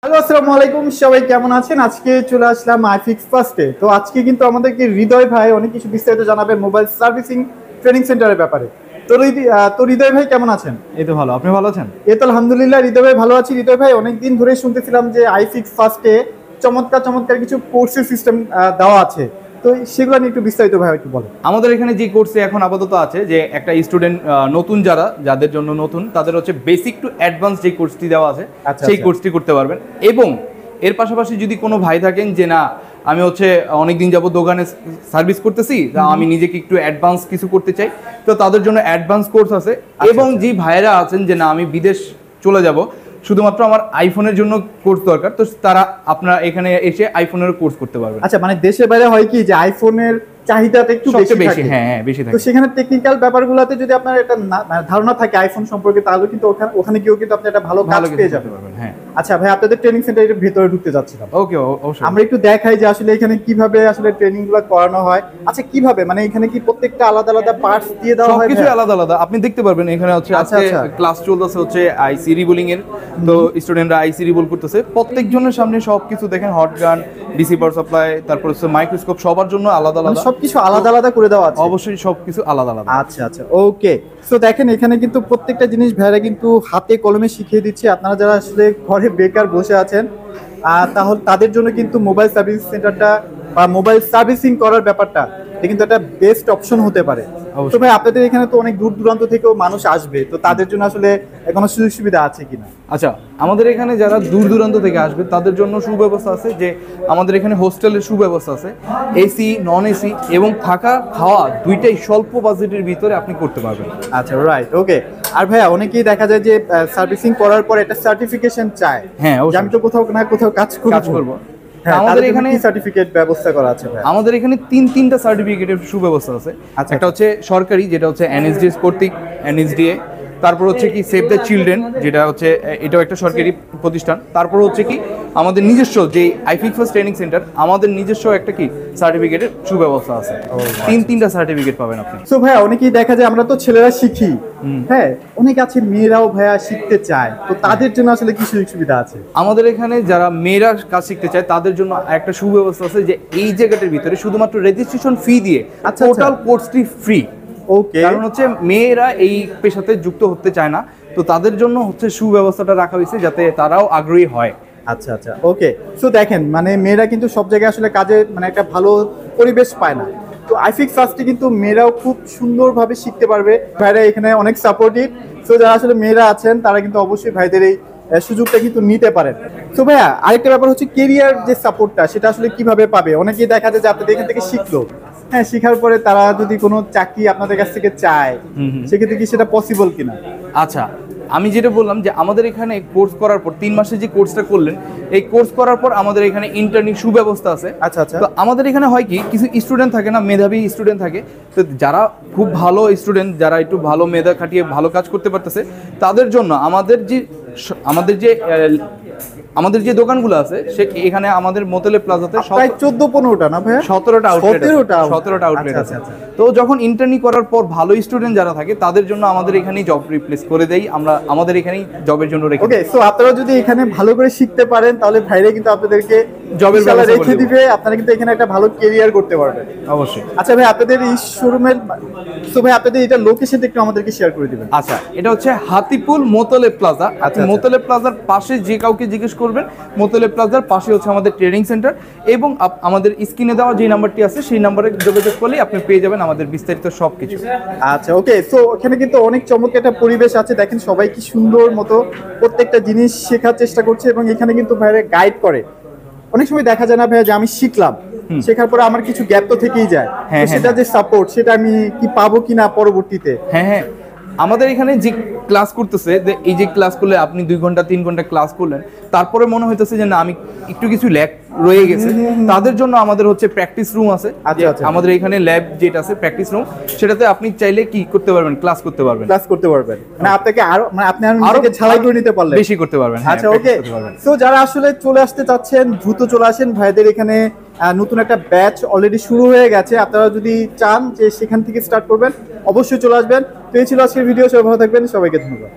Hello, আসসালামু আলাইকুম। সবাই কেমন আছেন? আজকে চলে আসলাম আইফিক্স ফার্স্টে। তো আজকে কিন্তু আমাদেরকে হৃদয় ভাই অনেক কিছু বিস্তারিত জানাবেন মোবাইল সার্ভিসিং ট্রেনিং সেন্টারের ব্যাপারে। তো হৃদয় ভাই কেমন আছেন? এই তো ভালো। আপনি ভালো আছেন? এই তো আলহামদুলিল্লাহ, হৃদয় ভাই ভালো আছি। হৃদয় ভাই, অনেকদিন ধরে শুনতেছিলাম যে আইফিক্স ফার্স্টে চমৎকার চমৎকার কিছু কোর্সের সিস্টেম দেওয়া আছে। তো সেগুলো নিয়ে একটু বিস্তারিত ভাই একটু বলেন। আমাদের এখানে যে কোর্সে এখন আপাতত আছে, যে একটা স্টুডেন্ট নতুন যাদের জন্য নতুন, তাদের হচ্ছে বেসিক টু অ্যাডভান্স যে কোর্সটি দেওয়া আছে আচ্ছা, সেই আচ্ছা। কোর্সটি করতে পারবেন। এবং এর পাশাপাশি যদি কোনো ভাই থাকেন যে না, আমি হচ্ছে অনেকদিন যাবত দোকানে সার্ভিস করতেছি, তা আমি নিজেকে একটু অ্যাডভান্স কিছু করতে চাই, তো তাদের জন্য অ্যাডভান্স কোর্স আছে। এবং যে ভাইয়েরা আছেন যে না, আমি বিদেশ চলে যাব, শুধুমাত্র আমার আইফোনের জন্য কোর্স দরকার, তো তারা আপনারা এখানে এসে আইফোনের কোর্স করতে পারবেন। আচ্ছা, মানে দেশের বাইরে হয় কি যে আইফোনের চাহিদাটা একটু বেশি সবচেয়ে বেশি, থাকে। হ্যাঁ বেশি তো থাকে। সেখানে টেকনিক্যাল ব্যাপারগুলোতে যদি আপনার একটা মানে ধারণা থাকে আইফোন সম্পর্কে, তাহলে কিন্তু ওখানে গিয়েও কিন্তু আপনি একটা ভালো কাজ ভালো কিছু পেয়ে করতে যাবেন। পারবেন, হ্যাঁ। আচ্ছা ভাই, আপনাদের ট্রেনিং সেন্টারের ভিতরে ঢুকতে যাচ্ছিলাম। ওকে, অবশ্যই। আমরা একটু দেখাই যে আসলে এখানে কিভাবে আসলে ট্রেনিং গুলো করানো হয়। আচ্ছা, কিভাবে মানে এখানে কি প্রত্যেকটা আলাদা আলাদা পার্টস দিয়ে দেওয়া হয়? সবকিছু আলাদা আলাদা আপনি দেখতে পারবেন। এখানে হচ্ছে আচ্ছা, আজকে আচ্ছা। ক্লাস চলতেছে হচ্ছে আইসি রিবুলিং এর, তো স্টুডেন্টরা আইসি রিবুল করতেছে। প্রত্যেকজনের সামনে সবকিছু দেখেন, hot gun, DC power supply, তারপর হচ্ছে মাইক্রোস্কোপ, সবার জন্য আলাদা মানে আলাদা। সবকিছু আলাদা আলাদা করে দেওয়া আছে? অবশ্যই সবকিছু আলাদা আলাদা। আচ্ছা, আচ্ছা, ওকে। সো দেখেন, এখানে কিন্তু প্রত্যেকটা জিনিস ভাইরা কিন্তু হাতে কলমে শিখিয়ে দিচ্ছে। আপনারা যারা আসলে ঘরে বেকার বসে আছেন, তাহলে তাদের জন্য কিন্তু মোবাইল সার্ভিস সেন্টারটা বা মোবাইল সার্ভিসিং করার ব্যাপারটা, এটা কিন্তু একটা বেস্ট অপশন হতে পারে। অবশ্যই। তো ভাই, আপনাদের এখানে তো অনেক দূর দূরান্ত থেকেও মানুষ আসবে, তো তাদের জন্য আসলে কোনো সুযোগ সুবিধা আছে কিনা? আচ্ছা, আমাদের এখানে যারা দূর দূরান্ত থেকে আসবে তাদের জন্য সুব্যবস্থা আছে, যে আমাদের এখানে হোস্টেলের সুব্যবস্থা আছে। এসি, নন এসি এবং থাকা খাওয়া দুইটাই স্বল্প বাজেটের ভিতরে আপনি করতে পারবেন। আচ্ছা, রাইট, ওকে। আর ভাইয়া, অনেকেই দেখা যায় যে সার্ভিসিং করার পর একটা সার্টিফিকেশন চায়। হ্যাঁ, অবশ্যই। যে আমি তো কোথাও না কোথাও কাজ করব। হ্যাঁ, আমাদের আমাদের এখানে এখানে সার্টিফিকেট ব্যবস্থা করা আছে ভাই? আমাদের এখানে তিনটা সার্টিফিকেটের সুব্যবস্থা আছে। আচ্ছা, একটা হচ্ছে সরকারি, যেটা হচ্ছে এনএসডিএস কর্তৃক, এনএসডিএ। তারপর হচ্ছে কি সেভ দ্য চিলড্রেন, যেটা হচ্ছে এটাও একটা সরকারি প্রতিষ্ঠান। তারপর হচ্ছে কি আমাদের নিজস্ব যে আইফিক্স ফার্স্ট ট্রেনিং সেন্টার, আমাদের নিজস্ব একটা কি সার্টিফিকেটের সুব্যবস্থা আছে। তিনটা সার্টিফিকেট পাবেন আপনি। সো ভাইয়া, অনেকেই দেখা যায় আমরা তো ছেলেরা শিখি, হ্যাঁ, অনেক আছে মেয়েরাও ভাইয়া শিখতে চায়, তো তাদের জন্য আসলে কি সুযোগ সুবিধা আছে? আমাদের এখানে যারা মেয়েরা কাজ শিখতে চায় তাদের জন্য একটা সুব্যবস্থা আছে, যে এই জায়গাটার ভিতরে শুধুমাত্র রেজিস্ট্রেশন ফি দিয়ে আচ্ছা, টোটাল কোর্সটি ফ্রি। ওকে। কারণ হচ্ছে মেয়েরা এই পেশাতে যুক্ত হতে চায় না, তো তাদের জন্য হচ্ছে সুব্যবস্থাটা রাখা হয়েছে যাতে তারাও আগ্রহী হয়। আচ্ছা, আচ্ছা, ওকে। সো দেখেন, মানে মেয়েরা কিন্তু সব জায়গায় আসলে কাজে মানে একটা ভালো পরিবেশ পায় না। তো আইফিক্স ফার্স্টে কিন্তু মেয়েরাও খুব সুন্দরভাবে শিখতে পারবে। ভাইরা এখানে অনেক সাপোর্টিভ। সো যারা আসলে মেয়েরা আছেন তারা কিন্তু অবশ্যই ভাইদের এই সুযোগটা কিন্তু নিতে পারেন। তো ভাইয়া, আরেকটা ব্যাপার হচ্ছে কেরিয়ার যে সাপোর্টটা, সেটা আসলে কিভাবে পাবে? অনেকেই দেখা যায় যে আপনাদের এখান থেকে শিখলো, হ্যাঁ, শিখার পরে তারা যদি কোনো চাকরি আপনাদের কাছ থেকে চায়, সেক্ষেত্রে কি সেটা পসিবল কিনা? আচ্ছা, আমি যেটা বললাম যে আমাদের এখানে কোর্স করার পর 3 মাসে যে কোর্সটা করলেন, এই কোর্স করার পর আমাদের এখানে ইন্টার্নিং সুব্যবস্থা আছে। আচ্ছা, আচ্ছা। তো আমাদের এখানে হয় কি, কিছু স্টুডেন্ট থাকে না, মেধাবী স্টুডেন্ট থাকে, তো যারা খুব ভালো স্টুডেন্ট, যারা একটু ভালো মেধা খাটিয়ে ভালো কাজ করতে পারতেছে, তাদের জন্য আমাদের যে দোকানগুলো আছে, সে এখানে আমাদের মোতেলে প্লাজাতে প্রায় 14-15টা না ভাইয়া? 17টা আউটলেট 17টা আউটলেট আছে। আচ্ছা, আচ্ছা। তো যখন ইন্টার্নি করার পর ভালো স্টুডেন্ট যারা থাকে তাদের জন্য আমাদের এখানেই জব রিপ্লেস করে দেই, আমরা আমাদের এখানেই জবের জন্য রেখে ওকে। সো আপনারা যদি এখানে ভালো করে শিখতে পারেন, তাহলে ভাইরে কিন্তু আপনাদেরকে জবের ইনশাআল্লাহ ব্যবস্থা রেখে করে দিবে। আপনারা কিন্তু এখানে একটা ভালো কেরিয়ার করতে পারবেন। অবশ্যই। আচ্ছা ভাই, আপনাদের এই শোরুমের, সো ভাই আপনাদের এটা লোকেশনটা একটু আমাদেরকে শেয়ার করে দিবেন। আচ্ছা, এটা হচ্ছে হাতিপুল মোতলে প্লাজা। আচ্ছা, আচ্ছা। মোতলে প্লাজার পাশে যে কাউকে জিজ্ঞেস করবেন, মোতলে প্লাজার পাশে হচ্ছে আমাদের ট্রেনিং সেন্টার, এবং আমাদের স্ক্রিনে দেওয়া যে নাম্বারটি আছে সেই নাম্বারে যোগাযোগ করলেই আপনি পেয়ে যাবেন আমাদের বিস্তারিত সবকিছু। আচ্ছা, ওকে। সো এখানে কিন্তু অনেক চমৎকার একটা পরিবেশ আছে। দেখেন, সবাই কি সুন্দর মতো প্রত্যেকটা জিনিস শেখার চেষ্টা করছে, এবং এখানে কিন্তু ভাইরা গাইড করে। অনেক সময় দেখা যায় না ভাইয়া যে আমি শিখলাম, শেখার পরে আমার কিছু গ্যাপ তো থেকেই যায়, হ্যাঁ, তো সেটা যে সাপোর্ট, সেটা আমি কি পাবো কিনা পরবর্তীতে? হ্যাঁ, আমাদের এখানে যে ক্লাস করতেছে, এই যে ক্লাস করলে আপনি 2 ঘন্টা 3 ঘন্টা ক্লাস করলেন, তারপরে মনে হইতেছে যে না, আমি একটু কিছু ল্যাক রয়ে গেছে, তাদের জন্য আমাদের হচ্ছে প্র্যাকটিস রুম আছে। আচ্ছা, আচ্ছা। আমাদের এখানে ল্যাব যেটা আছে, প্র্যাকটিস রুম, সেটাতে আপনি চাইলে কি করতে পারবেন, ক্লাস করতে পারবেন, মানে আপনাকে আরো, মানে আপনি আরো ঝালাই করে নিতে পারলেন, বেশি করতে পারবেন। হ্যাঁ, আচ্ছা, ওকে। practice করতে পারবেন। সো যারা আসলে চলে আসতে চাচ্ছেন, দ্রুত চলে আসেন। ভাইদের এখানে নতুন একটা ব্যাচ অলরেডি শুরু হয়ে গেছে। আপনারা যদি চান যে সেখান থেকে স্টার্ট করবেন, অবশ্যই চলে আসবেন। তো এই ছিল আজকের ভিডিও। সবাই ভালো থাকবেন, সবাইকে ধন্যবাদ।